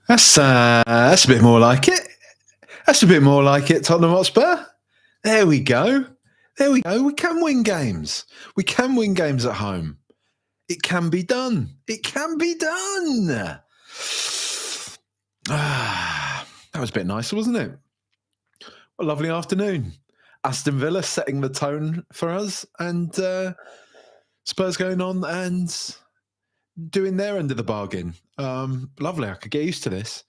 That's a bit more like it. That's a bit more like it, Tottenham Hotspur. There we go. There we go. We can win games. We can win games at home. It can be done. It can be done. That was a bit nicer, wasn't it? A lovely afternoon. Aston Villa setting the tone for us, and Spurs going on and doing their end of the bargain. Lovely. I could get used to this.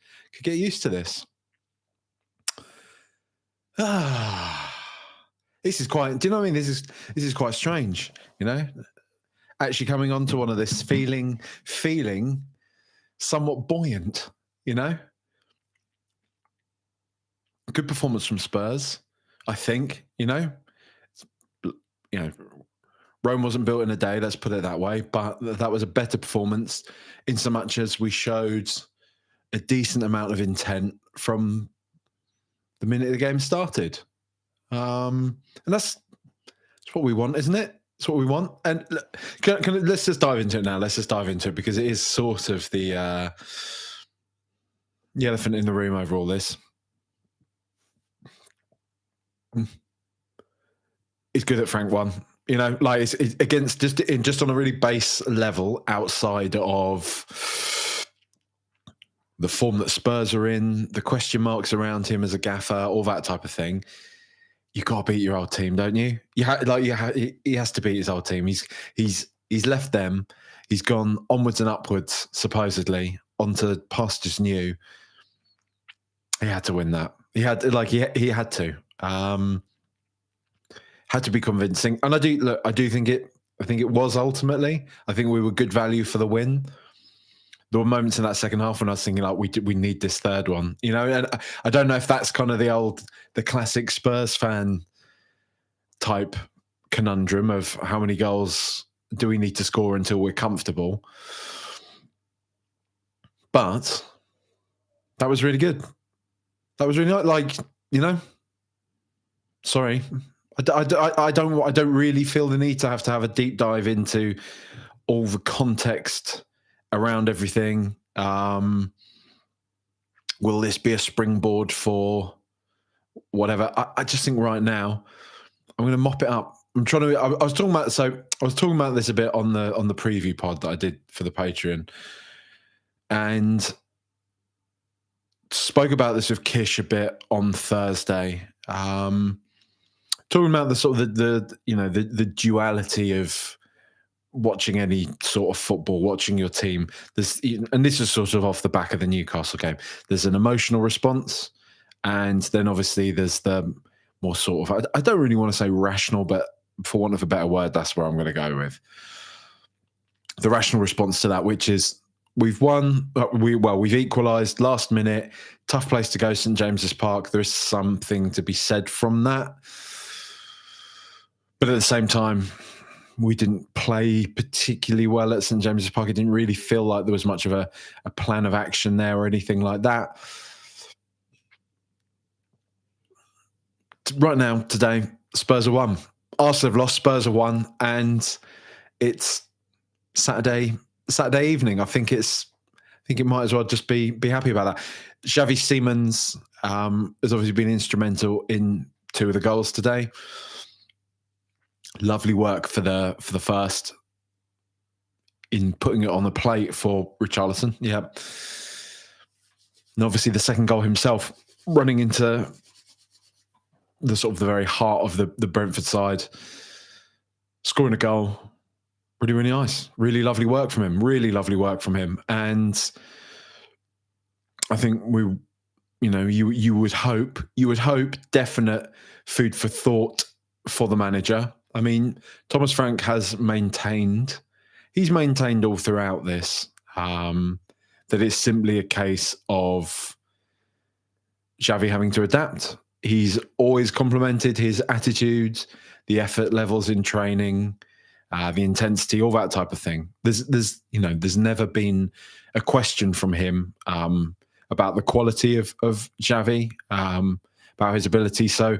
This is quite. Do you know what I mean? This is quite strange. You know, actually coming onto one of this feeling somewhat buoyant. You know, good performance from Spurs. I think. You know, Rome wasn't built in a day. Let's put it that way. But that was a better performance in so much as we showed a decent amount of intent from the minute the game started. And that's what we want, isn't it? It's what we want. And let's just dive into it now. Let's just dive into it because it is sort of the elephant in the room over all this. It's good that Frank won. You know, like it's against just on a really base level outside of the form that Spurs are in, the question marks around him as a gaffer, all that type of thing. You got to beat your old team, don't you? He has to beat his old team. He's left them. He's gone onwards and upwards, supposedly, onto pastures new. He had to win that. He had to. Had to be convincing, and I do think it was ultimately. I think we were good value for the win. There were moments in that second half when I was thinking, like, we need this third one, you know. And I don't know if that's kind of the classic Spurs fan type conundrum of how many goals do we need to score until we're comfortable. But that was really good. That was really like, you know. Sorry. I don't really feel the need to have a deep dive into all the context around everything. Will this be a springboard for whatever? I just think right now I'm going to mop it up. I was talking about this a bit on the preview pod that I did for the Patreon, and spoke about this with Kish a bit on Thursday. Talking about the sort of the duality of watching any sort of football, watching your team. And this is sort of off the back of the Newcastle game. There's an emotional response, and then obviously there's the more sort of, I don't really want to say rational, but for want of a better word, that's where I'm going to go with. The rational response to that, which is we've won, we've equalised last minute, tough place to go, St James's Park. There is something to be said from that. But at the same time, we didn't play particularly well at St James's Park. It didn't really feel like there was much of a plan of action there or anything like that. Right now, today, Spurs are won. Arsenal have lost, Spurs are won, and it's Saturday evening. I think it might as well just be happy about that. Javi Simmons has obviously been instrumental in 2 of the goals today. Lovely work for the first in putting it on the plate for Richarlison. Yeah. And obviously the second goal himself, running into the sort of the very heart of the Brentford side, scoring a goal. Really, really nice. Really lovely work from him. And I think you would hope definite food for thought for the manager. I mean, Thomas Frank has maintained all throughout this that it's simply a case of Xavi having to adapt. He's always complimented his attitude, the effort levels in training, the intensity, all that type of thing. There's never been a question from him about the quality of Xavi, about his ability. So,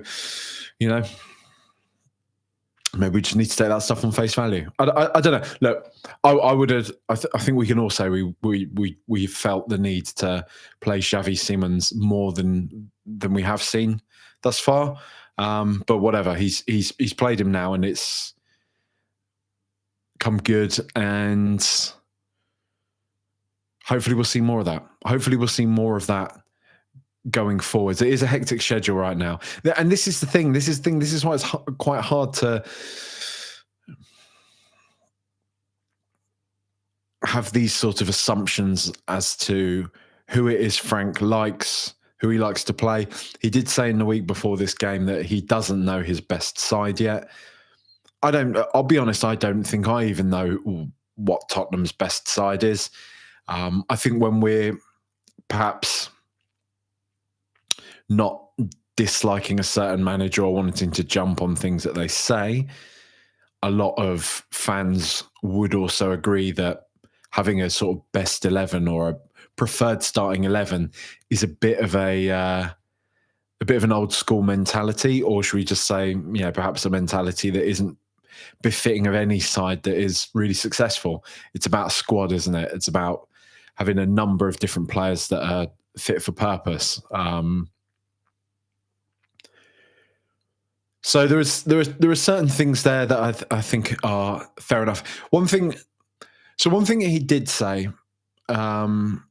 maybe we just need to take that stuff on face value. I don't know. Look, I would have. I think we can all say we felt the need to play Xavi Simons more than we have seen thus far. But whatever, he's played him now, and it's come good, and hopefully we'll see more of that. Hopefully we'll see more of that going forwards. It is a hectic schedule right now, and this is the thing. This is why it's quite hard to have these sort of assumptions as to who it is Frank likes, who he likes to play. He did say in the week before this game that he doesn't know his best side yet. I'll be honest, I don't think I even know what Tottenham's best side is. I think when we're perhaps not disliking a certain manager or wanting to jump on things that they say, a lot of fans would also agree that having a sort of best 11 or a preferred starting 11 is a bit of an old school mentality, or should we just say, perhaps a mentality that isn't befitting of any side that is really successful. It's about squad, isn't it? It's about having a number of different players that are fit for purpose. So there are certain things there that I think are fair enough. One thing he did say, what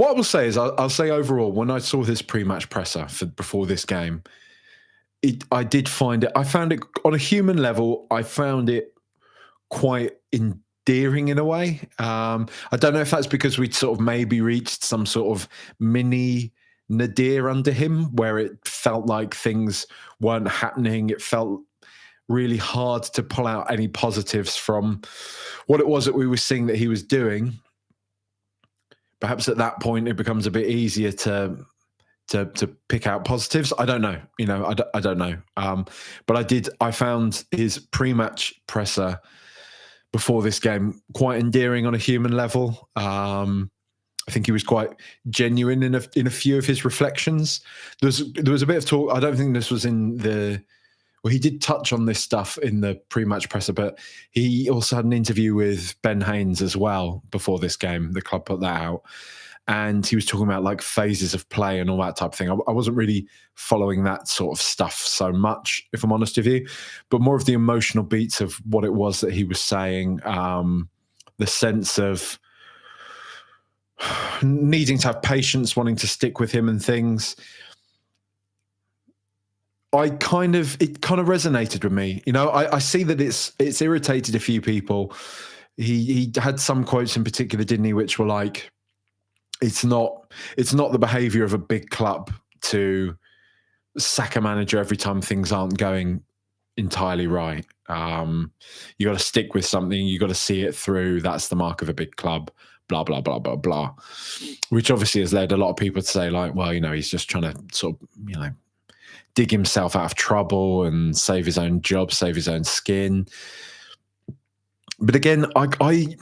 I will say is, I'll say overall, when I saw this pre-match presser before this game, I found it on a human level, I found it quite endearing in a way. I don't know if that's because we'd sort of maybe reached some sort of mini nadir under him, where it felt like things weren't happening. It felt really hard to pull out any positives from what it was that we were seeing that he was doing. Perhaps at that point it becomes a bit easier to pick out positives. I don't know. I don't know. But I found his pre-match presser before this game quite endearing on a human level. I think he was quite genuine in a few of his reflections. There was a bit of talk. I don't think this was in the. Well, he did touch on this stuff in the pre-match presser, but he also had an interview with Ben Haynes as well before this game. The club put that out, and he was talking about like phases of play and all that type of thing. I wasn't really following that sort of stuff so much, if I'm honest with you, but more of the emotional beats of what it was that he was saying, the sense of needing to have patience, wanting to stick with him and things. It kind of resonated with me. I see that it's irritated a few people. He had some quotes in particular, didn't he, which were like, it's not the behavior of a big club to sack a manager every time things aren't going entirely right. You got to stick with something. You got to see it through. That's the mark of a big club. Blah, blah, blah, blah, blah. Which obviously has led a lot of people to say, like, well, he's just trying to sort of, dig himself out of trouble and save his own job, save his own skin. But again, I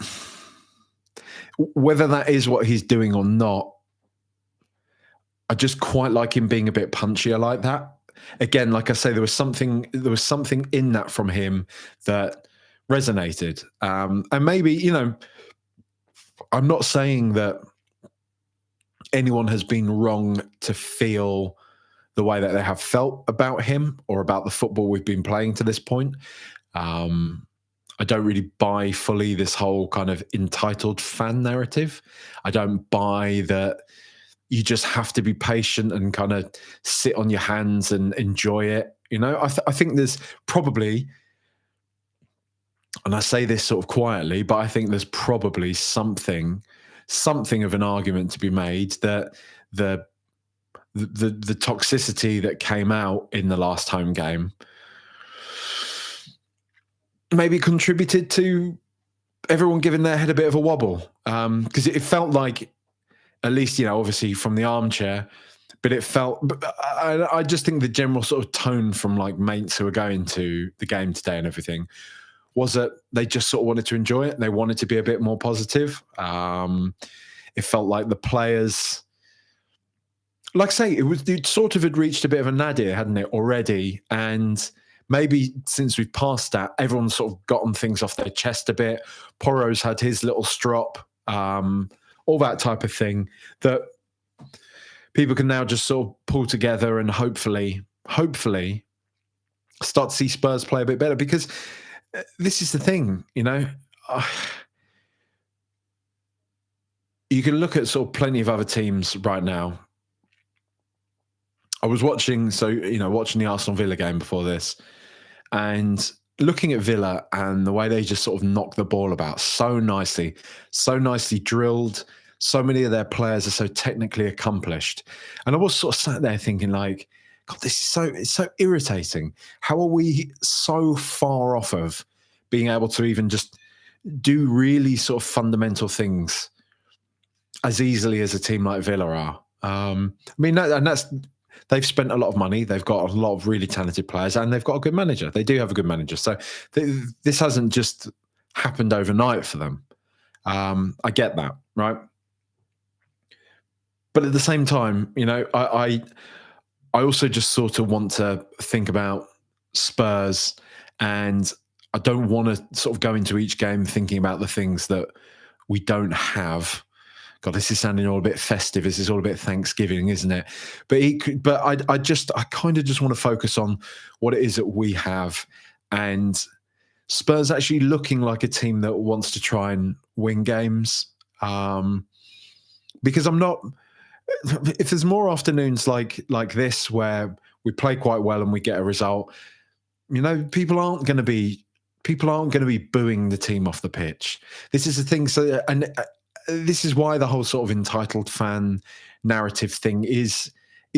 whether that is what he's doing or not, I just quite like him being a bit punchier like that. Again, like I say, there was something in that from him that resonated. And maybe, I'm not saying that anyone has been wrong to feel the way that they have felt about him or about the football we've been playing to this point. I don't really buy fully this whole kind of entitled fan narrative. I don't buy that you just have to be patient and kind of sit on your hands and enjoy it. I think there's probably, and I say this sort of quietly, but I think there's probably something of an argument to be made that the toxicity that came out in the last home game maybe contributed to everyone giving their head a bit of a wobble, because it felt like, at least, obviously from the armchair, but it felt, I just think the general sort of tone from like mates who were going to the game today and everything was that they just sort of wanted to enjoy it and they wanted to be a bit more positive. It felt like the players, like I say, it sort of had reached a bit of a nadir, hadn't it, already? And maybe since we've passed that, everyone's sort of gotten things off their chest a bit. Porro's had his little strop, all that type of thing, that people can now just sort of pull together and hopefully start to see Spurs play a bit better. Because this is the thing, you know, you can look at sort of plenty of other teams right now. I was watching the Arsenal Villa game before this, and looking at Villa and the way they just sort of knock the ball about so nicely drilled. So many of their players are so technically accomplished. And I was sort of sat there thinking, like, God, it's so irritating. How are we so far off of being able to even just do really sort of fundamental things as easily as a team like Villa are? I mean, they've spent a lot of money. They've got a lot of really talented players, and they've got a good manager. They do have a good manager. So this hasn't just happened overnight for them. I get that, right? But at the same time, you know, I also just sort of want to think about Spurs, and I don't want to sort of go into each game thinking about the things that we don't have. God, this is sounding all a bit festive. This is all a bit Thanksgiving, isn't it? But I kind of just want to focus on what it is that we have, and Spurs actually looking like a team that wants to try and win games. Because I'm not. If there's more afternoons like this where we play quite well and we get a result, you know, people aren't going to be booing the team off the pitch. This is the thing. So, and this is why the whole sort of entitled fan narrative thing is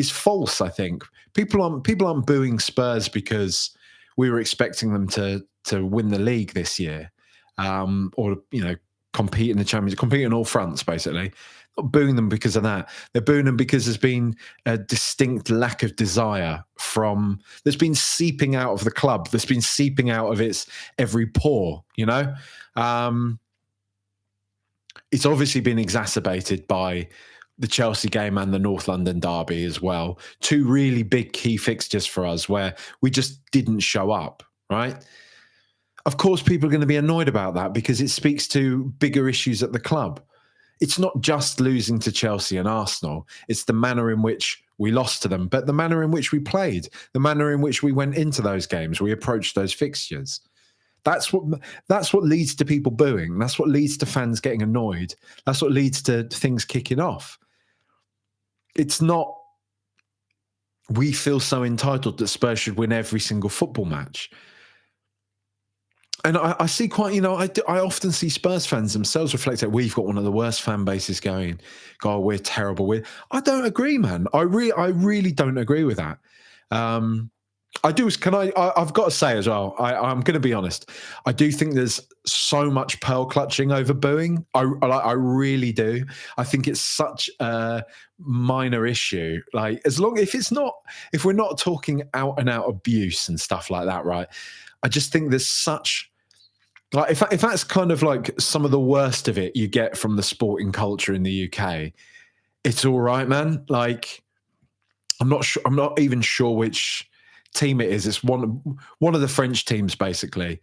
false. I think people aren't booing Spurs because we were expecting them to win the league this year, or, you know, compete in the Champions, compete on all fronts, basically. Not booing them because of that. They're booing them because there's been a distinct lack of desire that's been seeping out of the club, that's been seeping out of its every pore, you know? It's obviously been exacerbated by the Chelsea game and the North London derby as well. Two really big key fixtures for us where we just didn't show up, right? Of course, people are going to be annoyed about that because it speaks to bigger issues at the club. It's not just losing to Chelsea and Arsenal. It's the manner in which we lost to them, but the manner in which we played, the manner in which we went into those games, we approached those fixtures. That's what leads to people booing. That's what leads to fans getting annoyed. That's what leads to things kicking off. It's not we feel so entitled that Spurs should win every single football match. And I see quite, you know, I often see Spurs fans themselves reflect that we've got one of the worst fan bases going. God, we're terrible. I don't agree, man. I really don't agree with that. I've got to say as well, I'm going to be honest. I do think there's so much pearl clutching over booing. I really do. I think it's such a minor issue. Like, if we're not talking out and out abuse and stuff like that, right? I just think there's such, like, if that's kind of like some of the worst of it you get from the sporting culture in the UK, it's all right, man. Like, I'm not even sure which team it is. It's one of the French teams, basically.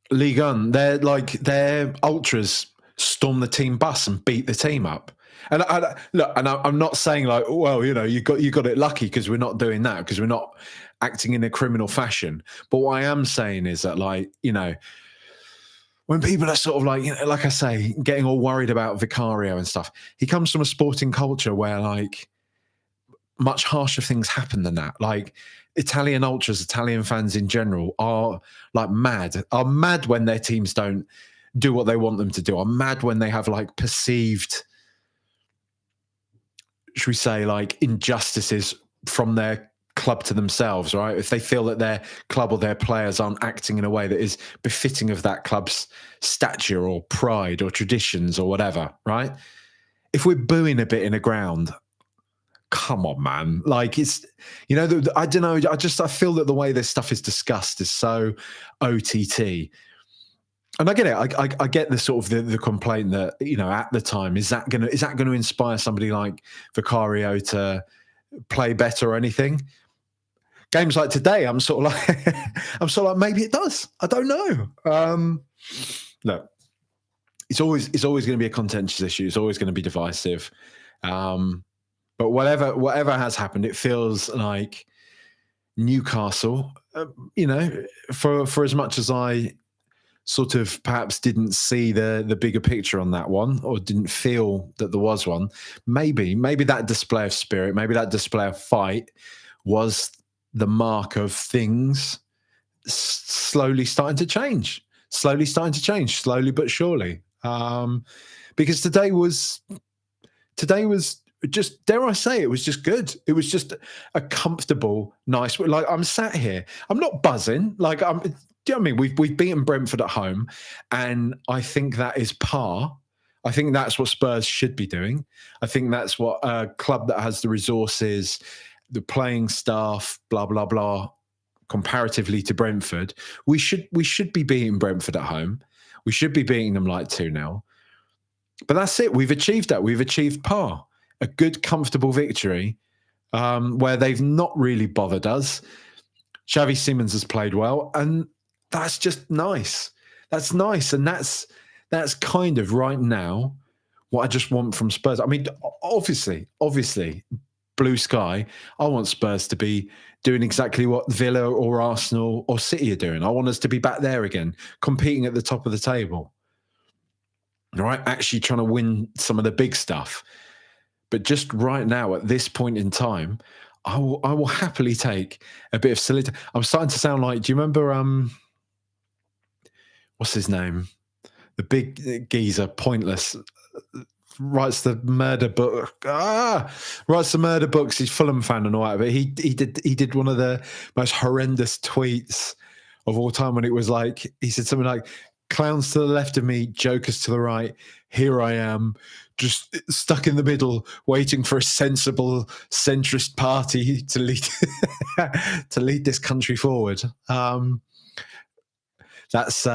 Ligue 1, their ultras storm the team bus and beat the team up. And I'm not saying like, well, you know, you got it lucky because we're not doing that, because we're not acting in a criminal fashion. But what I am saying is that, like, you know, when people are sort of like, you know, like I say, getting all worried about Vicario and stuff, he comes from a sporting culture where, like, much harsher things happen than that. Like, Italian ultras, Italian fans in general are mad when their teams don't do what they want them to do. Are mad when they have like perceived, should we say, like, injustices from their club to themselves, right? If they feel that their club or their players aren't acting in a way that is befitting of that club's stature or pride or traditions or whatever, right? If we're booing a bit in the ground, come on, man. Like, it's, you know, I don't know. I feel that the way this stuff is discussed is so OTT. And I get it. I get the sort of the complaint that, you know, at the time, is that going to inspire somebody like Vicario to play better or anything? games like today, I'm sort of like, maybe it does. I don't know. Look, it's always going to be a contentious issue. It's always going to be divisive. But whatever has happened, it feels like Newcastle. For as much as I sort of perhaps didn't see the bigger picture on that one, or didn't feel that there was one, maybe that display of spirit, maybe that display of fight was the mark of things slowly starting to change, slowly but surely. Because today was just, dare I say, it was just good. It was just a comfortable, nice. Like, I'm sat here, I'm not buzzing. Like, do you know what I mean? We've beaten Brentford at home, and I think that is par. I think that's what Spurs should be doing. I think that's what a club that has the resources, the playing staff, blah blah blah, comparatively to Brentford, we should be beating Brentford at home. We should be beating them like 2-0. But that's it. We've achieved that. We've achieved par. A good, comfortable victory where they've not really bothered us. Javi Simmons has played well, and that's just nice. That's nice, and that's kind of right now what I just want from Spurs. I mean, obviously, blue sky, I want Spurs to be doing exactly what Villa or Arsenal or City are doing. I want us to be back there again, competing at the top of the table. All right, actually trying to win some of the big stuff. But just right now, at this point in time, I will happily take a bit of solidity. I'm starting to sound like, do you remember, what's his name? The big geezer, Pointless, writes the murder book. Writes the murder books. He's Fulham fan and all that. But he did one of the most horrendous tweets of all time when it was like, he said something like, "Clowns to the left of me, jokers to the right. Here I am, just stuck in the middle, waiting for a sensible centrist party to lead to lead this country forward." That's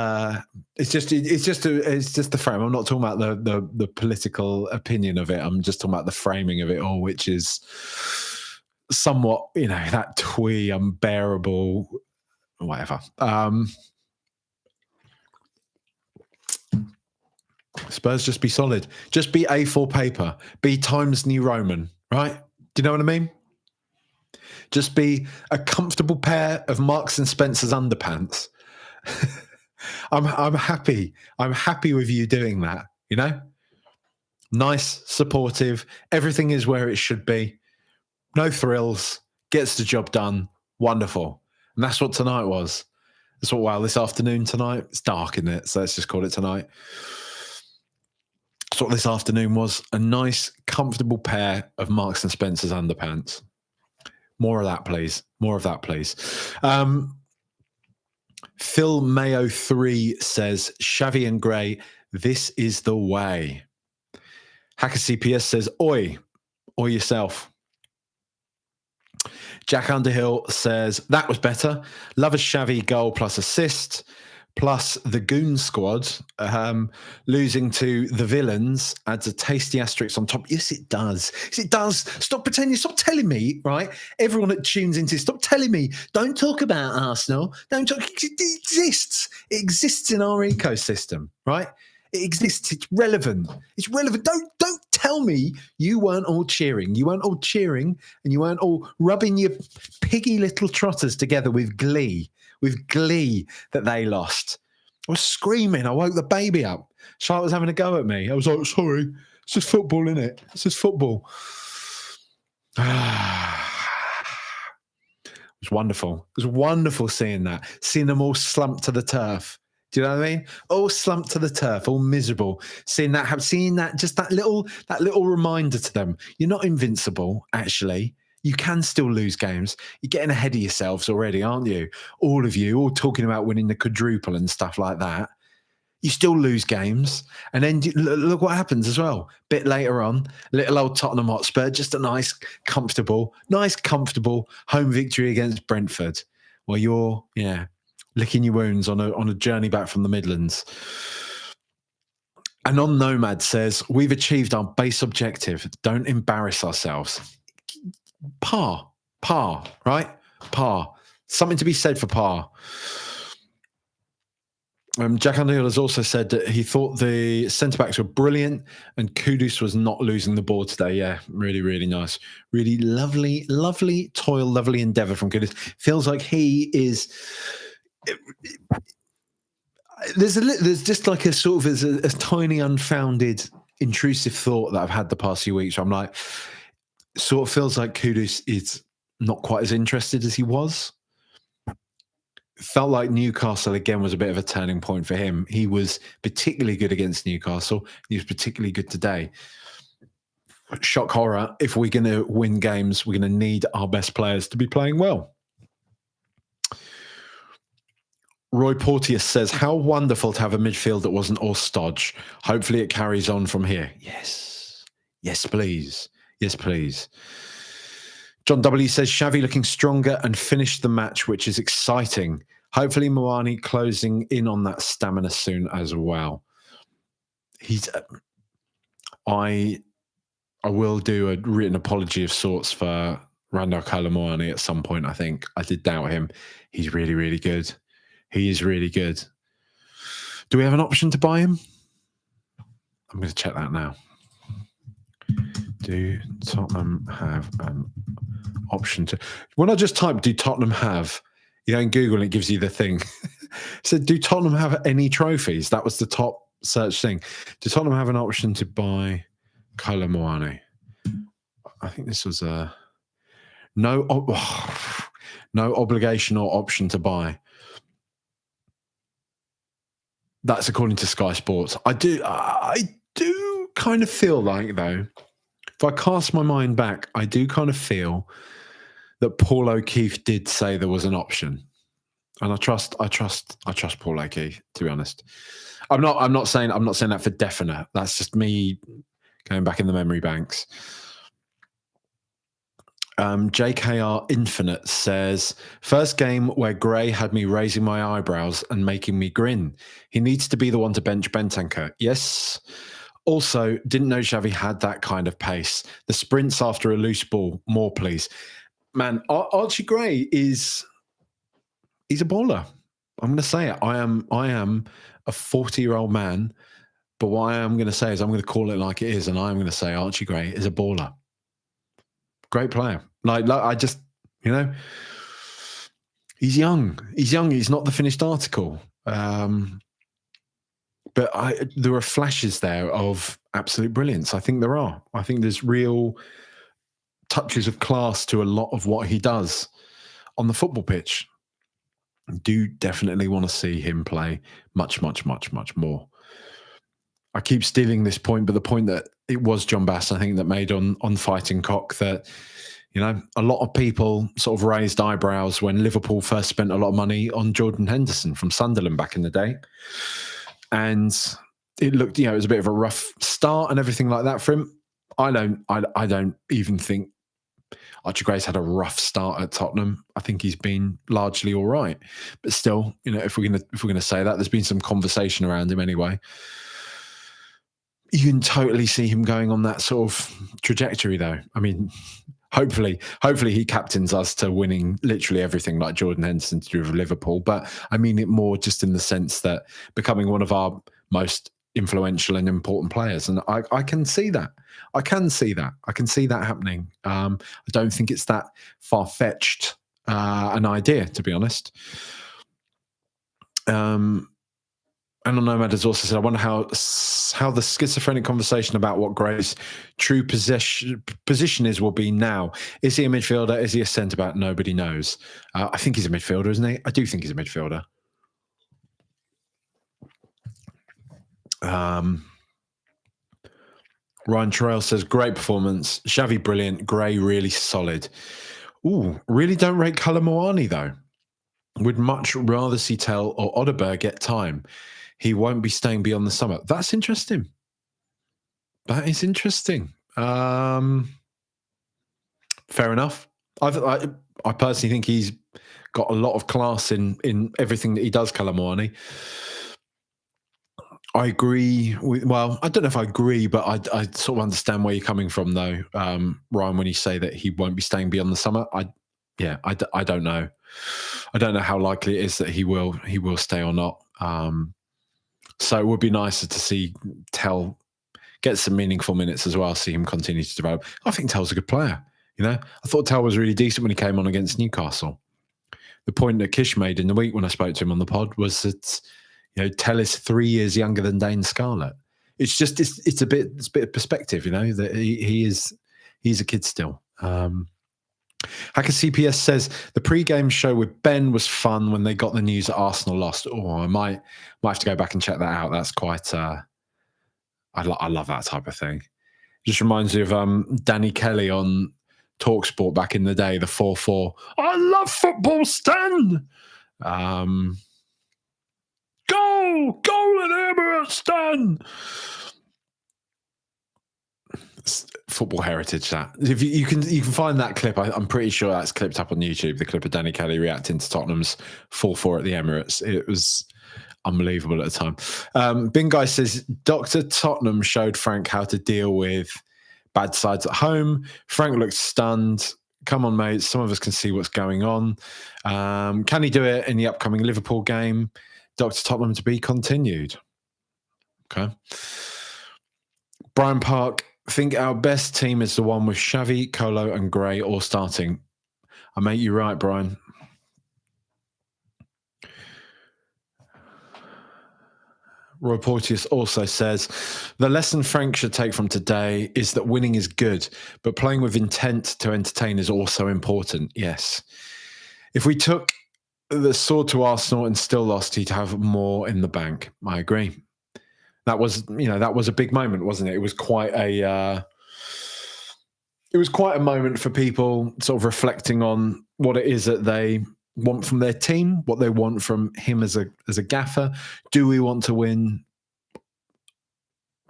it's just the frame. I'm not talking about the political opinion of it. I'm just talking about the framing of it all, which is somewhat, that twee, unbearable, whatever. Spurs, just be solid. Just be A4 paper. Be Times New Roman, right? Do you know what I mean? Just be a comfortable pair of Marks and Spencer's underpants. I'm happy. I'm happy with you doing that, Nice, supportive. Everything is where it should be. No thrills. Gets the job done. Wonderful. And that's what tonight was. That's what, this afternoon tonight. It's dark, isn't it? So let's just call it tonight. That's what this afternoon was. A nice, comfortable pair of Marks and Spencer's underpants. More of that, please. More of that, please. Phil Mayo 3 says, Xavi and Gray, this is the way. Hacker CPS says, oi yourself. Jack Underhill says, that was better. Love a Xavi goal plus assist. Plus the Goon squad losing to the villains adds a tasty asterisk on top. Yes, it does. Yes, it does. Stop pretending. Stop telling me, right? Everyone that tunes into this, stop telling me. Don't talk about Arsenal. Don't talk. It exists. It exists in our ecosystem, right? It exists. It's relevant. It's relevant. Don't tell me you weren't all cheering. You weren't all cheering, and you weren't all rubbing your piggy little trotters together with glee. That they lost. I was screaming. I woke the baby up. Charlotte was having a go at me. I was like, sorry, it's just football, isn't it? It's just football. It was wonderful. It was wonderful seeing them all slumped to the turf. Do you know what I mean? All slumped to the turf, all miserable. Seeing that, just that little reminder to them. You're not invincible, actually. You can still lose games. You're getting ahead of yourselves already, aren't you? All of you, all talking about winning the quadruple and stuff like that. You still lose games. And then look what happens as well. Bit later on, little old Tottenham Hotspur, just a nice, comfortable home victory against Brentford. Well, you're, licking your wounds on a journey back from the Midlands. Anon Nomad says, we've achieved our base objective. Don't embarrass ourselves. Par, right? Par. Something to be said for par. Jack O'Neill has also said that he thought the centre-backs were brilliant and Kudus was not losing the ball today. Yeah, really, really nice. Really lovely, lovely toil, lovely endeavour from Kudus. Feels like he is... There's just like a sort of a tiny unfounded intrusive thought that I've had the past few weeks where I'm like, sort of feels like Kudus is not quite as interested as he was. Felt like Newcastle again was a bit of a turning point for him. He was particularly good against Newcastle. He was particularly good today. Shock horror. If we're going to win games, we're going to need our best players to be playing well. Roy Porteous says, how wonderful to have a midfield that wasn't all stodge. Hopefully it carries on from here. Yes. Yes, please. Yes, please. John W. says, Xavi looking stronger and finished the match, which is exciting. Hopefully Moani closing in on that stamina soon as well. I will do a written apology of sorts for Randall Kalamoani at some point, I think. I did doubt him. He's really, really good. He is really good. Do we have an option to buy him? I'm going to check that now. Do Tottenham have an option to... When I just type, do Tottenham have... You know, in Google, and it gives you the thing. So, do Tottenham have any trophies? That was the top search thing. Do Tottenham have an option to buy Kolo Muani? I think this was a... No obligation or option to buy. That's according to Sky Sports. I do kind of feel like, though, if I cast my mind back, I do kind of feel that Paul O'Keefe did say there was an option, and I trust Paul O'Keefe, to be honest. I'm not saying that for definite. That's just me going back in the memory banks. JKR Infinite says, first game where Gray had me raising my eyebrows and making me grin. He needs to be the one to bench Bentancur. Yes. Also, didn't know Xavi had that kind of pace. The sprints after a loose ball, more please. Man, Archie Gray he's a baller. I'm going to say it. I am a 40-year-old man, but what I am going to say is I'm going to call it like it is, and I am going to say Archie Gray is a baller. Great player. Like I just, you know, he's young. He's young. He's not the finished article. But there are flashes there of absolute brilliance. I think there are. I think there's real touches of class to a lot of what he does on the football pitch. I do definitely want to see him play much, much, much, much more. I keep stealing this point, but the point that it was John Bass, I think, that made on Fighting Cock that, you know, a lot of people sort of raised eyebrows when Liverpool first spent a lot of money on Jordan Henderson from Sunderland back in the day. And it looked, you know, it was a bit of a rough start and everything like that for him. I don't even think Archie Gray's had a rough start at Tottenham. I think he's been largely all right. But still, you know, if we're gonna say that, there's been some conversation around him anyway. You can totally see him going on that sort of trajectory, though. I mean, hopefully he captains us to winning literally everything like Jordan Henderson to do with Liverpool. But I mean it more just in the sense that becoming one of our most influential and important players. And I can see that. I can see that happening. I don't think it's that far-fetched an idea, to be honest. And Nomad has also said, I wonder how the schizophrenic conversation about what Gray's true position is will be now. Is he a midfielder? Is he a centre-back? Nobody knows. I think he's a midfielder, isn't he? I do think he's a midfielder. Ryan Terrell says, great performance. Xavi brilliant. Gray really solid. Ooh, really don't rate Kalamoani, though. Would much rather see Tell or Odeberg get time. He won't be staying beyond the summer. That's interesting. That is interesting. Fair enough. I personally think he's got a lot of class in everything that he does, Kalamoani. I agree. Well, I don't know if I agree, but I sort of understand where you're coming from, though, Ryan, when you say that he won't be staying beyond the summer. yeah, I don't know. I don't know how likely it is that he will stay or not. So it would be nicer to see Tell get some meaningful minutes as well, see him continue to develop. I think Tell's a good player. I thought Tell was really decent when he came on against Newcastle. The point that Kish made in the week when I spoke to him on the pod was that Tell is 3 years younger than Dane Scarlett. It's just it's a bit of perspective, that he's a kid still. Hacker CPS says the pre-game show with Ben was fun when they got the news that Arsenal lost. Oh, I might have to go back and check that out. That's quite. I love that type of thing. Just reminds me of Danny Kelly on TalkSport back in the day, the 4-4. I love football, Stan. Goal at Emirates, Stan. Football heritage. That if you can find that clip, I'm pretty sure that's clipped up on YouTube. The clip of Danny Kelly reacting to Tottenham's 4-4 at the Emirates. It was unbelievable at the time. Bing Guy says Dr. Tottenham showed Frank how to deal with bad sides at home. Frank looked stunned. Come on, mate. Some of us can see what's going on. Can he do it in the upcoming Liverpool game? Dr. Tottenham to be continued. Okay. Brian Park. Think our best team is the one with Xavi, Colo, and Gray all starting. I mate, you're right, Brian. Roy Porteous also says, the lesson Frank should take from today is that winning is good, but playing with intent to entertain is also important. Yes. If we took the sword to Arsenal and still lost, he'd have more in the bank. I agree. That was a big moment, wasn't it? It was quite a moment for people sort of reflecting on what it is that they want from their team, what they want from him as a gaffer. Do we want to win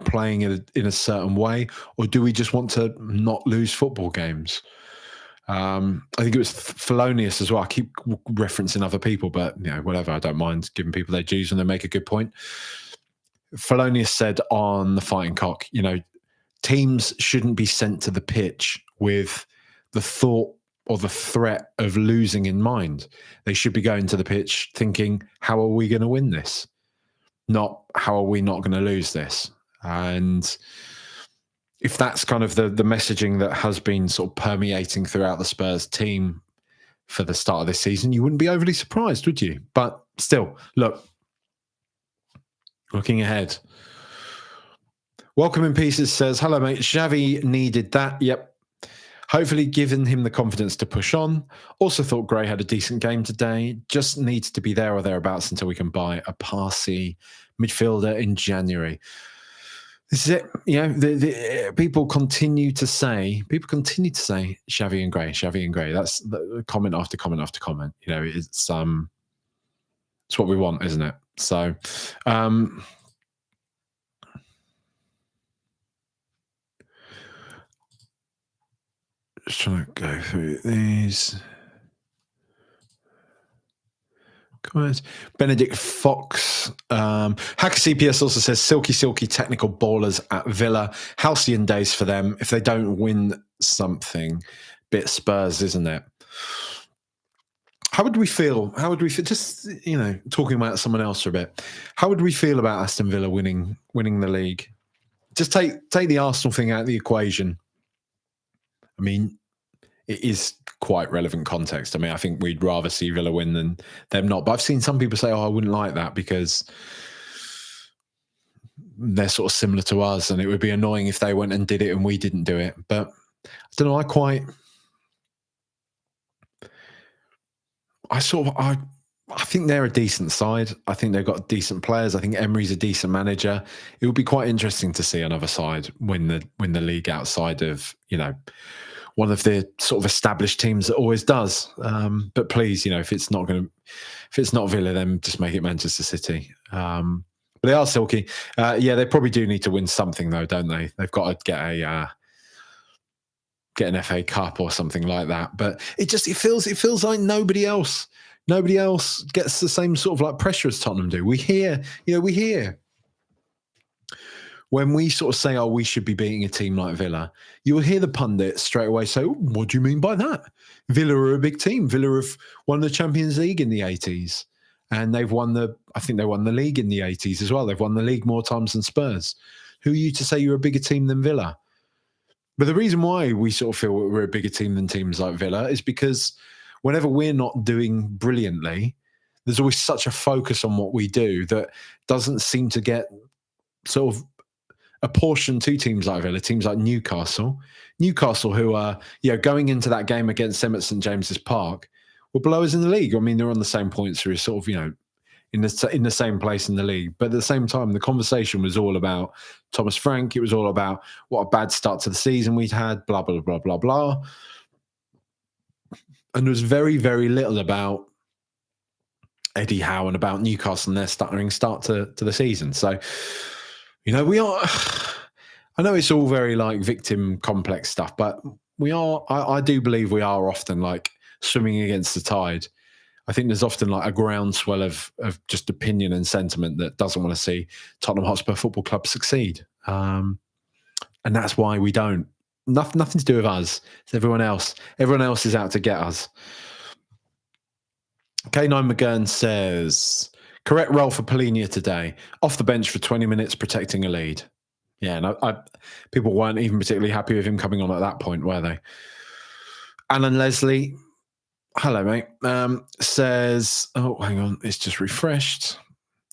playing in a certain way, or do we just want to not lose football games? I think it was felonious as well. I keep referencing other people, but whatever. I don't mind giving people their dues when they make a good point. Felonious said on the Fighting Cock, teams shouldn't be sent to the pitch with the thought or the threat of losing in mind. They should be going to the pitch thinking, how are we going to win this? Not how are we not going to lose this? And if that's kind of the messaging that has been sort of permeating throughout the Spurs team for the start of this season, you wouldn't be overly surprised, would you? But still, look, looking ahead. Welcome in Pieces says, hello, mate. Xavi needed that. Yep. Hopefully giving him the confidence to push on. Also thought Gray had a decent game today. Just needs to be there or thereabouts until we can buy a Parsi midfielder in January. This is it. The people continue to say Xavi and Gray. That's the comment after comment after comment. It's what we want, isn't it? So, just trying to go through these comments. Benedict Fox. Hacker CPS also says silky technical ballers at Villa. Halcyon days for them. If they don't win something, bit Spurs, isn't it? How would we feel? Just, talking about someone else for a bit. How would we feel about Aston Villa winning the league? Just take the Arsenal thing out of the equation. I mean, it is quite relevant context. I mean, I think we'd rather see Villa win than them not. But I've seen some people say, I wouldn't like that because they're sort of similar to us and it would be annoying if they went and did it and we didn't do it. But I don't know, I think they're a decent side. I think they've got decent players. I think Emery's a decent manager. It would be quite interesting to see another side win the league outside of, one of the sort of established teams that always does. But please, if it's not Villa, then just make it Manchester City. But they are silky. They probably do need to win something though, don't they? They've got to get an FA Cup or something like that. But it feels like nobody else gets the same sort of like pressure as Tottenham do. We hear when we sort of say, oh, we should be beating a team like Villa, you will hear the pundits straight away say, what do you mean by that? Villa are a big team. Villa have won the Champions League in the 80s. And they've won I think they won the league in the 80s as well. They've won the league more times than Spurs. Who are you to say you're a bigger team than Villa? But the reason why we sort of feel we're a bigger team than teams like Villa is because whenever we're not doing brilliantly, there's always such a focus on what we do that doesn't seem to get sort of apportioned to teams like Villa, teams like Newcastle, who are going into that game against them at St James's Park, were below us in the league. I mean, they're on the same points, through sort of in the same place in the league. But at the same time, the conversation was all about Thomas Frank. It was all about what a bad start to the season we'd had, blah, blah, blah, blah, blah. And there was very, very little about Eddie Howe and about Newcastle and their stuttering start to the season. So, we are, I know it's all very like victim complex stuff, but I do believe we are often like swimming against the tide. I think there's often like a groundswell of just opinion and sentiment that doesn't want to see Tottenham Hotspur Football Club succeed. And that's why we don't. Nothing to do with us. It's everyone else. Everyone else is out to get us. K9 McGurn says, correct role for Polinia today. Off the bench for 20 minutes protecting a lead. Yeah, and people weren't even particularly happy with him coming on at that point, were they? Alan Leslie, hello, mate, says, oh, hang on, it's just refreshed.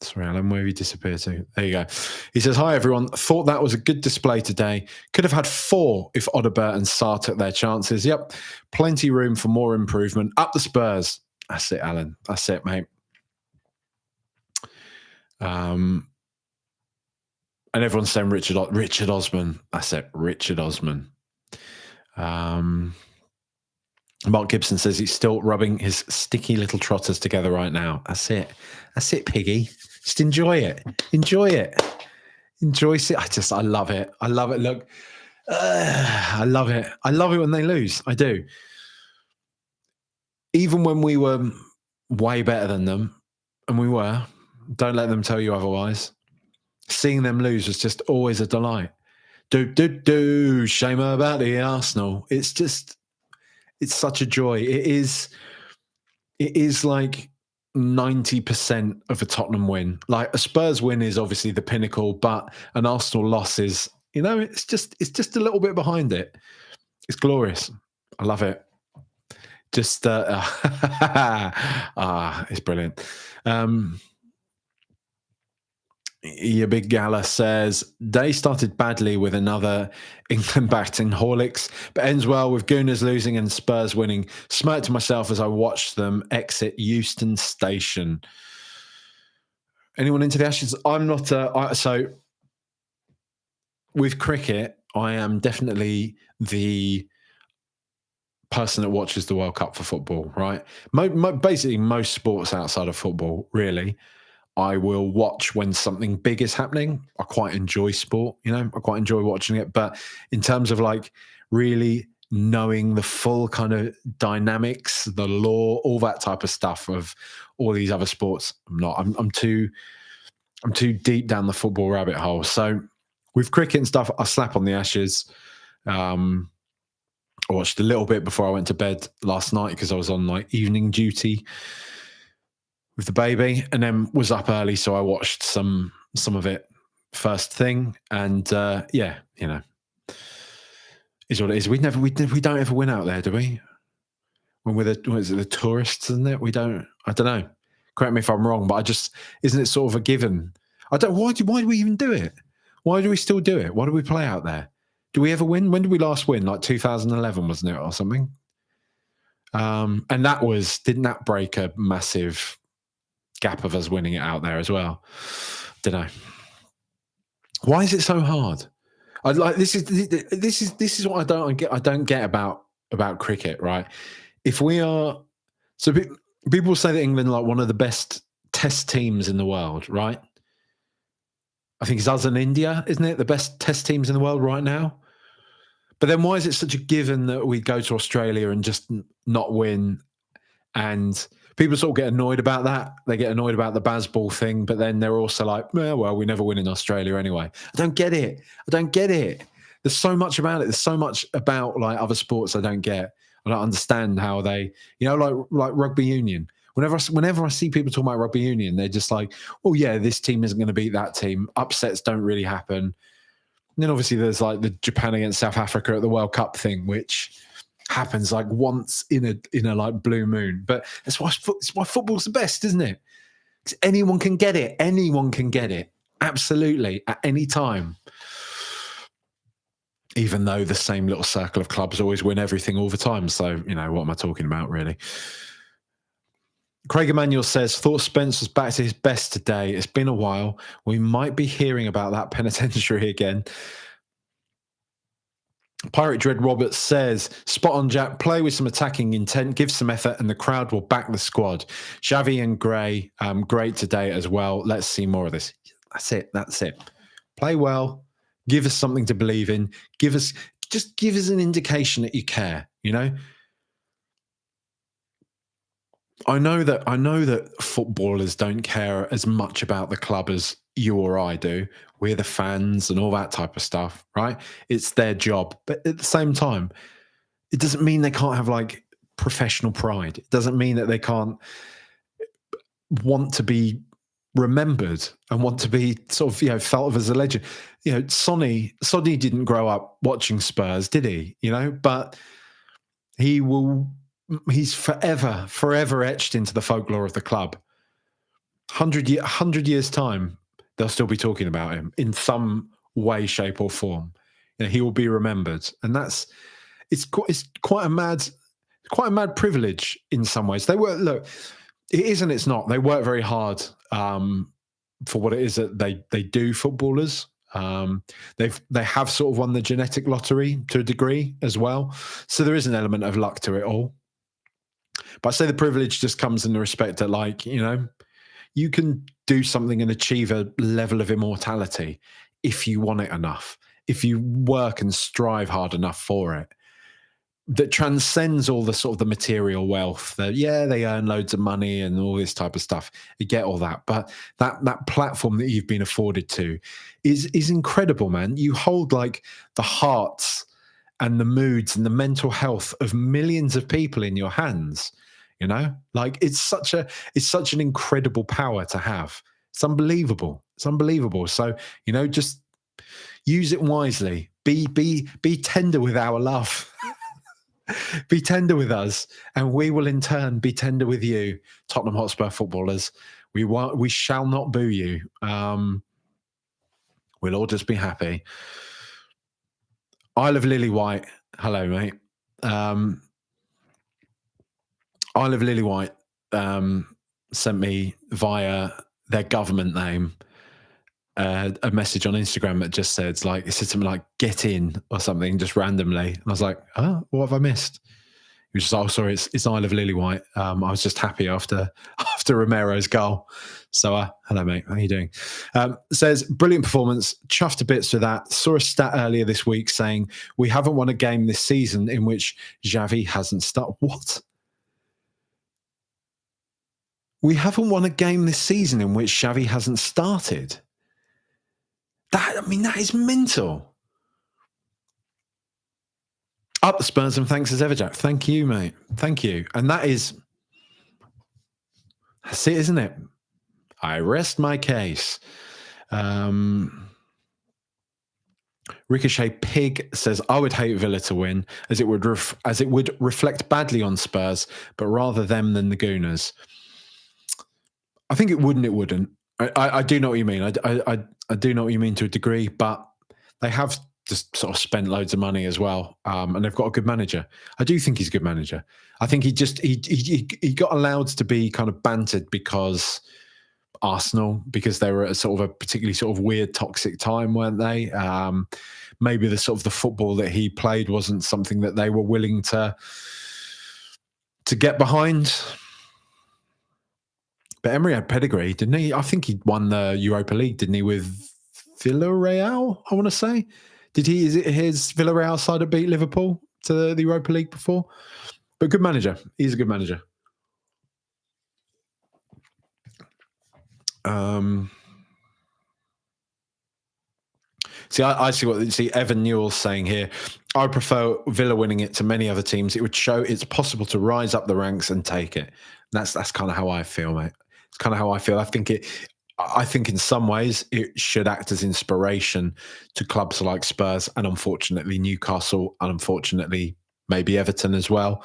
Sorry, Alan, where have you disappeared to? There you go. He says, hi, everyone. Thought that was a good display today. Could have had 4 if Odobert and Sarr took their chances. Yep, plenty room for more improvement. Up the Spurs. That's it, Alan. That's it, mate. And everyone's saying Richard Osman. That's it, Richard Osman. Mark Gibson says he's still rubbing his sticky little trotters together right now. That's it. That's it, Piggy. Just enjoy it. Enjoy it. Enjoy it. I love it. I love it. Look, I love it. I love it when they lose. I do. Even when we were way better than them, and we were, don't let them tell you otherwise. Seeing them lose was just always a delight. Shame about the Arsenal. It's such a joy. It is like 90% of a Tottenham win. Like a Spurs win is obviously the pinnacle, but an Arsenal loss is, it's just a little bit behind it. It's glorious. I love it. Just it's brilliant. Your big Gala says they started badly with another England batting Horlicks, but ends well with Gooners losing and Spurs winning. Smirked to myself as I watched them exit Euston Station. Anyone into the Ashes? I'm not. So with cricket, I am definitely the person that watches the World Cup for football. Right, basically most sports outside of football, really. I will watch when something big is happening. I quite enjoy sport, I quite enjoy watching it. But in terms of like really knowing the full kind of dynamics, the law, all that type of stuff of all these other sports, I'm not. I'm too deep down the football rabbit hole. So with cricket and stuff, I slap on the Ashes. I watched a little bit before I went to bed last night because I was on like evening duty with the baby, and then was up early, so I watched some of it first thing, and is what it is. We don't ever win out there, do we? When we're the tourists, isn't it? We don't. I don't know. Correct me if I'm wrong, but isn't it sort of a given? Why do we even do it? Why do we still do it? Why do we play out there? Do we ever win? When did we last win? Like 2011, wasn't it, or something? And didn't that break a massive gap of us winning it out there as well? Don't know. Why is it so hard? This is what I don't get. I don't get about cricket, right? If we are, so people say that England are like one of the best test teams in the world, right? I think it's us and India, isn't it? The best test teams in the world right now. But then why is it such a given that we go to Australia and just not win? And People sort of get annoyed about that. They get annoyed about the Bazball thing, but then they're also like, well, we never win in Australia anyway. I don't get it. There's so much about it. There's so much about like other sports I don't get. I don't understand how they, like rugby union. Whenever I see people talking about rugby union, they're just like, oh yeah, this team isn't going to beat that team. Upsets don't really happen. And then obviously there's like the Japan against South Africa at the World Cup thing, which happens like once in a like blue moon. But it's why football's the best, isn't it? 'Cause anyone can get it. Anyone can get it. Absolutely, at any time. Even though the same little circle of clubs always win everything all the time. So, what am I talking about, really? Craig Emanuel says, thought Spence was back to his best today. It's been a while. We might be hearing about that penitentiary again. Pirate Dread Roberts says, spot on, Jack. Play with some attacking intent, give some effort, and the crowd will back the squad. Xavi and Gray, great today as well. Let's see more of this. That's it. Play well. Give us something to believe in. Give us an indication that you care, I know that footballers don't care as much about the club as you or I do. We're the fans and all that type of stuff, right? It's their job. But at the same time, it doesn't mean they can't have like professional pride. It doesn't mean that they can't want to be remembered and want to be sort of, felt of as a legend. Sonny didn't grow up watching Spurs, did he? But he's forever etched into the folklore of the club. 100 years time, they'll still be talking about him in some way, shape, or form. He will be remembered, and it's quite a mad privilege in some ways. They it is and it's not. They work very hard for what it is that they do. Footballers, they have sort of won the genetic lottery to a degree as well. So there is an element of luck to it all. But I say the privilege just comes in the respect that, like, you can do something and achieve a level of immortality if you want it enough, if you work and strive hard enough for it, that transcends all the sort of the material wealth that, they earn loads of money and all this type of stuff. You get all that. But that platform that you've been afforded to is incredible, man. You hold like the hearts and the moods and the mental health of millions of people in your hands. Like it's such an incredible power to have. It's unbelievable. So, just use it wisely. Be tender with our love. Be tender with us, and we will in turn be tender with you, Tottenham Hotspur footballers. We shall not boo you. We'll all just be happy. Isle of Lily White. Hello, mate. Isle of Lily White sent me via their government name a message on Instagram that just said, like, it said something like "get in" or something, just randomly. And I was like, "Oh, what have I missed?" He was just, "Oh, sorry, it's Isle of Lily White." I was just happy after Romero's goal. So, hello, mate. How are you doing? Says, brilliant performance. Chuffed to bits with that. Saw a stat earlier this week saying we haven't won a game this season in which Xavi hasn't started. What? We haven't won a game this season in which Xavi hasn't started. That is mental. Up the Spurs, and thanks as ever, Jack. Thank you, mate. Thank you. And that's it, isn't it? I rest my case. Ricochet Pig says, I would hate Villa to win, as it would reflect badly on Spurs, but rather them than the Gooners. I think it wouldn't. It wouldn't. I do know what you mean. I do know what you mean to a degree, but they have just sort of spent loads of money as well, and they've got a good manager. I do think he's a good manager. I think he got allowed to be kind of bantered because Arsenal, because they were at a sort of a particularly sort of weird, toxic time, weren't they? Maybe the sort of the football that he played wasn't something that they were willing to get behind. But Emery had pedigree, didn't he? I think he won the Europa League, didn't he, with Villarreal, I want to say. Is it his Villarreal side that beat Liverpool to the Europa League before? But good manager. He's a good manager. I see Evan Newell's saying here. I prefer Villa winning it to many other teams. It would show it's possible to rise up the ranks and take it. That's kind of how I feel, mate. It's kind of how I feel. I think in some ways it should act as inspiration to clubs like Spurs and unfortunately Newcastle and unfortunately maybe Everton as well.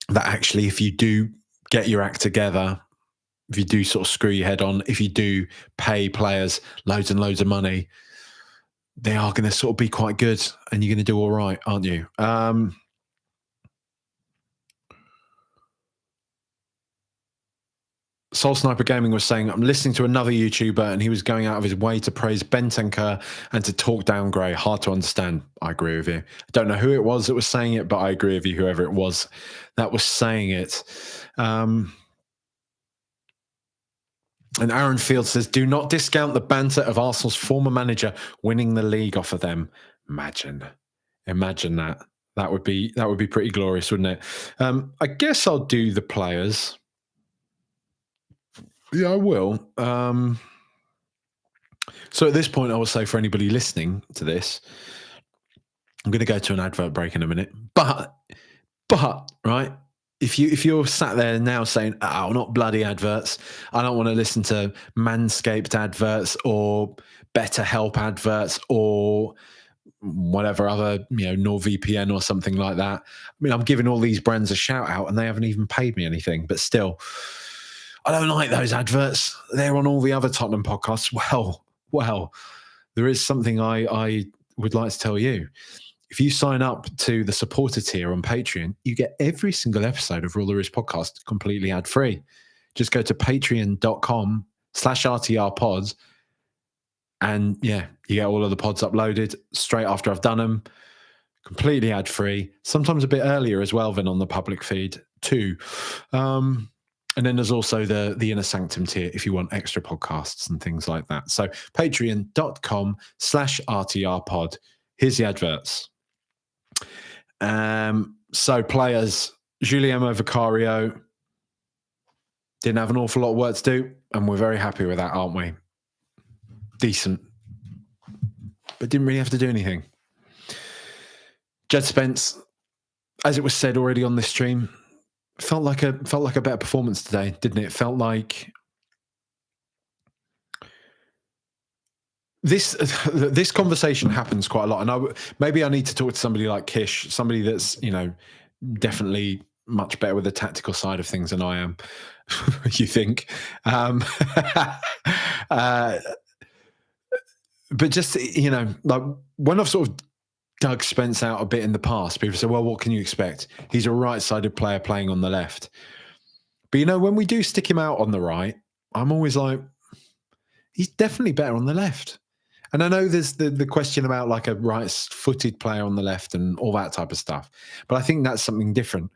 That actually, if you do get your act together, if you do sort of screw your head on, if you do pay players loads and loads of money, they are going to sort of be quite good and you're going to do all right, aren't you? Soul Sniper Gaming was saying, I'm listening to another YouTuber and he was going out of his way to praise Bentancur and to talk down Gray. Hard to understand. I agree with you. I don't know who it was that was saying it, but I agree with you, whoever it was that was saying it. And Aaron Field says, do not discount the banter of Arsenal's former manager winning the league off of them. Imagine that. That would be pretty glorious, wouldn't it? I guess I'll do the players. Yeah, I will. So at this point, I will say for anybody listening to this, I'm going to go to an advert break in a minute. But right, if you're sat there now saying, "Oh, not bloody adverts! I don't want to listen to Manscaped adverts or BetterHelp adverts or whatever other, NordVPN or something like that." I mean, I'm giving all these brands a shout out, and they haven't even paid me anything. But still, I don't like those adverts. They're on all the other Tottenham podcasts. Well, there is something I would like to tell you. If you sign up to the supporter tier on Patreon, you get every single episode of Rule There Is podcast completely ad-free. Just go to patreon.com/RTRpods and you get all of the pods uploaded straight after I've done them, completely ad-free, sometimes a bit earlier as well than on the public feed too. And then there's also the Inner Sanctum tier if you want extra podcasts and things like that. So patreon.com/RTRpod. Here's the adverts. So players, Guillermo Vicario didn't have an awful lot of work to do, and we're very happy with that, aren't we? Decent. But didn't really have to do anything. Jed Spence, as it was said already on this stream, felt like a better performance today, didn't it? It felt like this conversation happens quite a lot, and maybe I need to talk to somebody like Kish, somebody that's definitely much better with the tactical side of things than I am. You think? But just like when I've sort of dug Spence out a bit in the past, people say, well, what can you expect? He's a right-sided player playing on the left. But, when we do stick him out on the right, I'm always like, he's definitely better on the left. And I know there's the question about like a right-footed player on the left and all that type of stuff. But I think that's something different.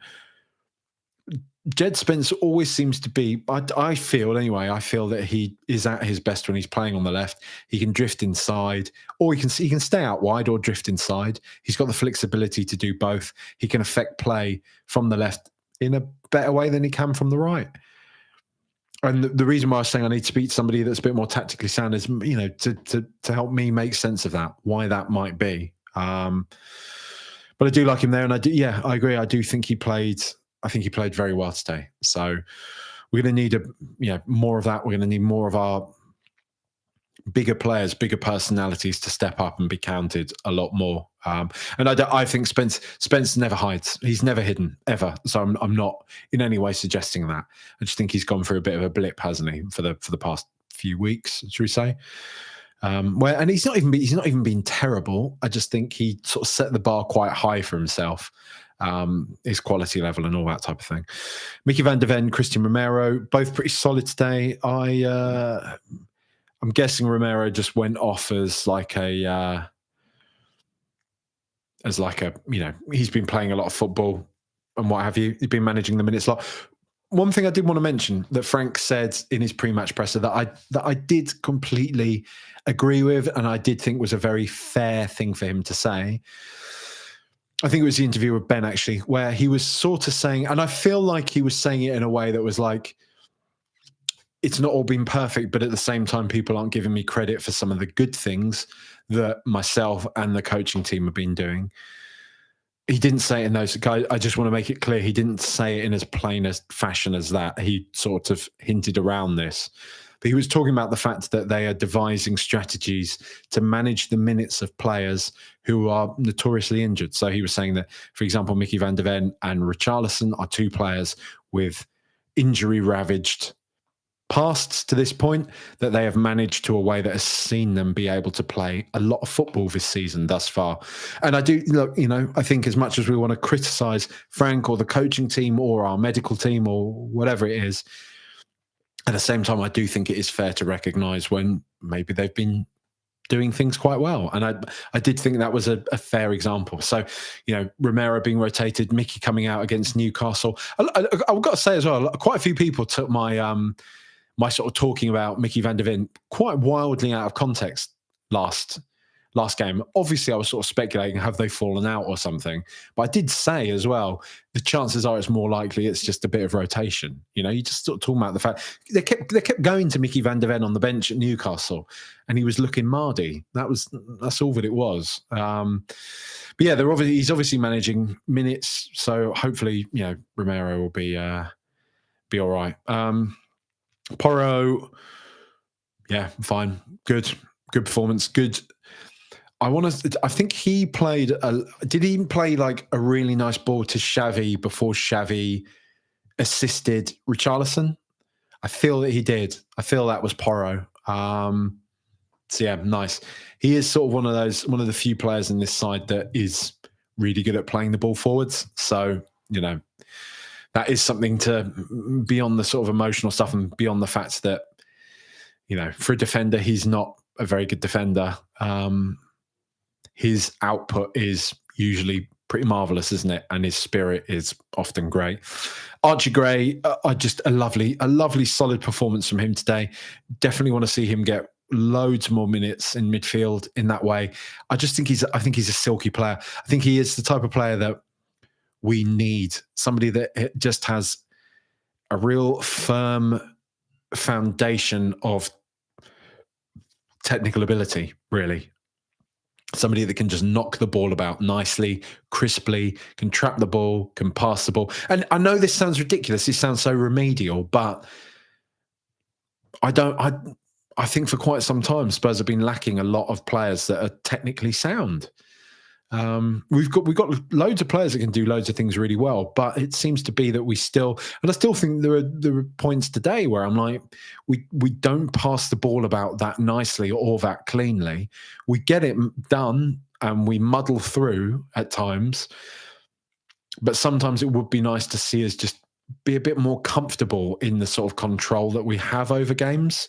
Jed Spence always seems to be, I feel that he is at his best when he's playing on the left. He can drift inside, or he can stay out wide or drift inside. He's got the flexibility to do both. He can affect play from the left in a better way than he can from the right. And the reason why I was saying I need to speak to somebody that's a bit more tactically sound is, to help me make sense of that, why that might be. But I do like him there, and I agree. I think he played very well today. So we're going to need more of that. We're going to need more of our bigger players, bigger personalities to step up and be counted a lot more. And I think Spence never hides. He's never hidden ever. So I'm not in any way suggesting that. I just think he's gone through a bit of a blip, hasn't he, for the past few weeks, should we say? And he's not even been terrible. I just think he sort of set the bar quite high for himself. His quality level and all that type of thing. Mickey van der Ven, Christian Romero, both pretty solid today. I'm guessing Romero just went off as like a he's been playing a lot of football and what have you. He's been managing the minutes a lot. One thing I did want to mention that Frank said in his pre-match presser that I did completely agree with, and I did think was a very fair thing for him to say. I think it was the interview with Ben, actually, where he was sort of saying, and I feel like he was saying it in a way that was like, it's not all been perfect, but at the same time, people aren't giving me credit for some of the good things that myself and the coaching team have been doing. He didn't say it in those guys. I just want to make it clear. He didn't say it in as plain a fashion as that. He sort of hinted around this. But he was talking about the fact that they are devising strategies to manage the minutes of players who are notoriously injured. So he was saying that, for example, Mickey van der Ven and Richarlison are two players with injury-ravaged pasts to this point that they have managed to a way that has seen them be able to play a lot of football this season thus far. And I do look, I think as much as we want to criticize Frank or the coaching team or our medical team or whatever it is, at the same time, I do think it is fair to recognize when maybe they've been doing things quite well. And I did think that was a fair example. So, Romero being rotated, Mickey coming out against Newcastle. I've got to say as well, quite a few people took my sort of talking about Mickey van der Ven quite wildly out of context last game. Obviously, I was sort of speculating, have they fallen out or something? But I did say as well, the chances are it's more likely it's just a bit of rotation. You just sort of talking about the fact they kept going to Mickey van der Ven on the bench at Newcastle, and he was looking mardy. That's all that it was. But yeah, he's obviously managing minutes, so hopefully, Romero will be all right. Porro, yeah, fine, good performance, good. I think he played. Did he play like a really nice ball to Xavi before Xavi assisted Richarlison? I feel that he did. I feel that was Porro. So yeah, nice. He is sort of one of the few players in this side that is really good at playing the ball forwards. So that is something to beyond the sort of emotional stuff and beyond the fact that, for a defender, he's not a very good defender. His output is usually pretty marvellous, isn't it? And his spirit is often great. Archie Gray, just a lovely, solid performance from him today. Definitely want to see him get loads more minutes in midfield in that way. I think he's a silky player. I think he is the type of player that we need, somebody that just has a real firm foundation of technical ability, really. Somebody that can just knock the ball about nicely, crisply, can trap the ball, can pass the ball. And I know this sounds ridiculous. This sounds so remedial, but I think for quite some time, Spurs have been lacking a lot of players that are technically sound. We've got loads of players that can do loads of things really well, but it seems to be that we still, and I still think there are points today where I'm like, we don't pass the ball about that nicely or that cleanly. We get it done and we muddle through at times, but sometimes it would be nice to see us just be a bit more comfortable in the sort of control that we have over games.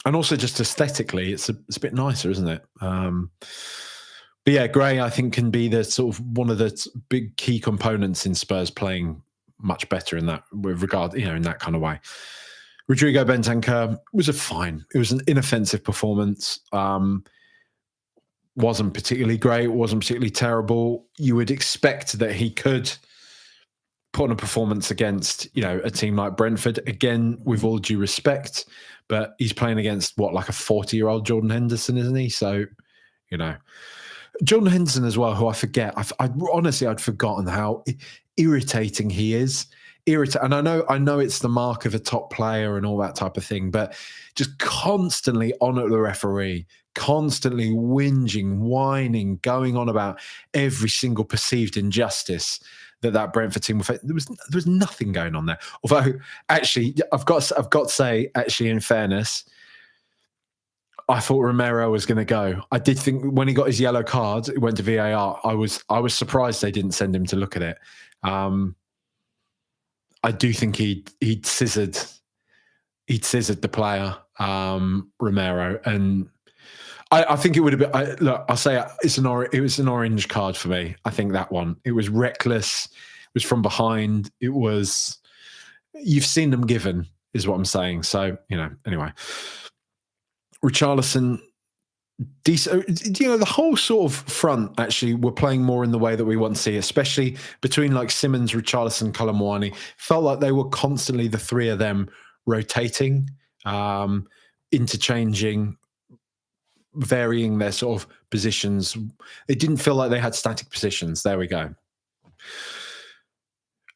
And also just aesthetically, it's a bit nicer, isn't it? But yeah, Gray, I think, can be the sort of one of the big key components in Spurs playing much better in that with regard, in that kind of way. Rodrigo Bentancur was it was an inoffensive performance. Wasn't particularly great, wasn't particularly terrible. You would expect that he could put on a performance against, a team like Brentford, again, with all due respect, but he's playing against like a 40-year-old Jordan Henderson, isn't he? So, Jordan Henderson as well, who I forget. Honestly, I'd forgotten how irritating he is. And I know it's the mark of a top player and all that type of thing, but just constantly on at the referee, constantly whinging, whining, going on about every single perceived injustice that Brentford team will face. There was nothing going on there. Although, actually, I've got to say, actually, in fairness, I thought Romero was going to go. I did think when he got his yellow card, it went to VAR. I was surprised they didn't send him to look at it. I do think he'd scissored the player, Romero, and I think it would have been. Look, I'll say it was an orange card for me. I think that one. It was reckless. It was from behind. It was. You've seen them given, is what I'm saying. So anyway. Richarlison, decent. The whole sort of front actually were playing more in the way that we want to see, especially between like Simmons, Richarlison, Colomwani. Felt like they were constantly, the three of them, rotating, interchanging, varying their sort of positions. It didn't feel like they had static positions. There we go.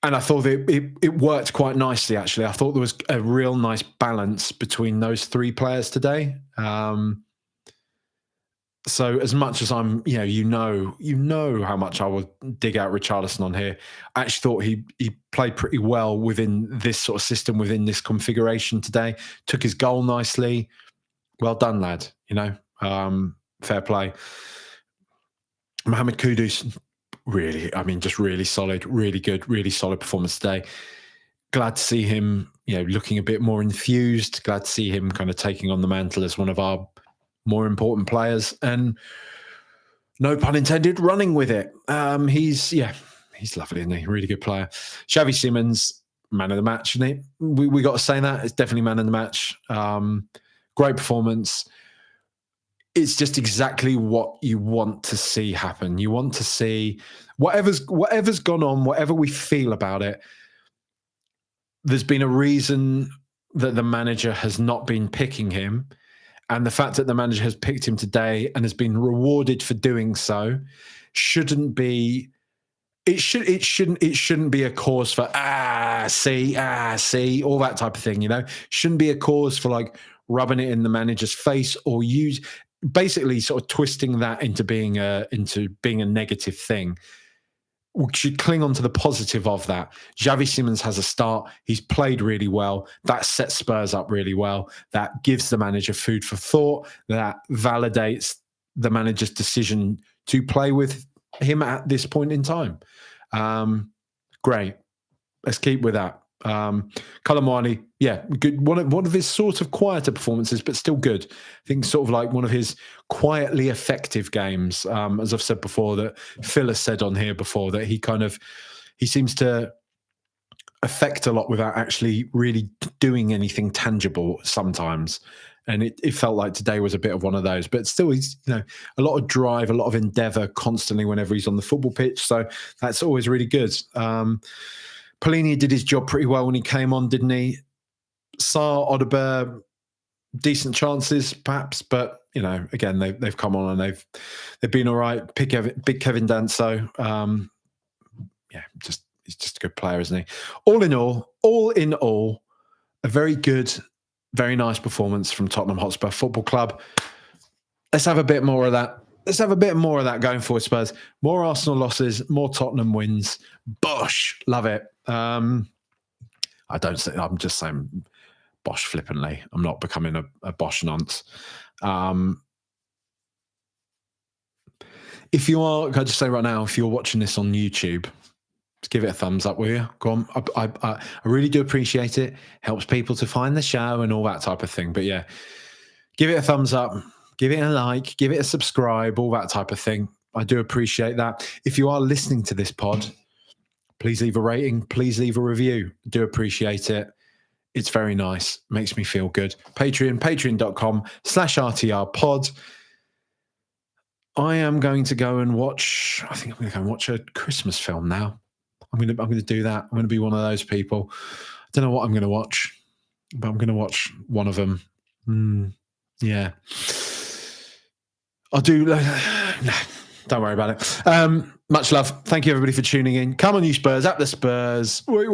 And I thought it worked quite nicely, actually. I thought there was a real nice balance between those three players today. So as much as I'm, you know how much I would dig out Richarlison on here. I actually thought he played pretty well within this sort of system, within this configuration today. Took his goal nicely. Well done, lad. Fair play. Mohamed Kudus, really, just really solid, really good, really solid performance today. Glad to see him, looking a bit more infused. Glad to see him kind of taking on the mantle as one of our more important players, and no pun intended, running with it. He's lovely, isn't he? Really good player. Xavi Simmons, man of the match, isn't he? We got to say that. It's definitely man of the match. Great performance. It's just exactly what you want to see happen. You want to see whatever's gone on, whatever we feel about it. There's been a reason that the manager has not been picking him. And the fact that the manager has picked him today and has been rewarded for doing so shouldn't be a cause for see, all that type of thing, Shouldn't be a cause for like rubbing it in the manager's face or basically sort of twisting that into being a negative thing. We should cling on to the positive of that. Javi Simmons has a start. He's played really well. That sets Spurs up really well. That gives the manager food for thought. That validates the manager's decision to play with him at this point in time. Great. Let's keep with that. Colomwani, good. One of his sort of quieter performances, but still good. I think sort of like one of his quietly effective games. As I've said before, that Phil has said on here before, that he seems to affect a lot without actually really doing anything tangible sometimes. And it felt like today was a bit of one of those, but still he's, a lot of drive, a lot of endeavour constantly whenever he's on the football pitch. So that's always really good. Polini did his job pretty well when he came on, didn't he? Sarr, Odeberg, decent chances perhaps, but again they've come on and they've been all right. Big Kevin Danso, he's just a good player, isn't he? All in all, a very good, very nice performance from Tottenham Hotspur Football Club. Let's have a bit more of that. Let's have a bit more of that going forward, Spurs. More Arsenal losses, more Tottenham wins. Bosh, love it. I'm just saying Bosh flippantly. I'm not becoming a Bosh nonce. If you are, can I just say right now, if you're watching this on YouTube, just give it a thumbs up, will you? Go on. I really do appreciate it. Helps people to find the show and all that type of thing. But yeah, give it a thumbs up. Give it a like, give it a subscribe, all that type of thing. I do appreciate that. If you are listening to this pod, please leave a rating. Please leave a review. I do appreciate it. It's very nice. Makes me feel good. patreon.com/RTR pod. I am going to go and watch, I think I'm going to go and watch a Christmas film now. I'm going to do that. I'm going to be one of those people. I don't know what I'm going to watch, but I'm going to watch one of them. Yeah. I'll do. No, don't worry about it. Much love. Thank you, everybody, for tuning in. Come on, you Spurs. Up the Spurs. Wait.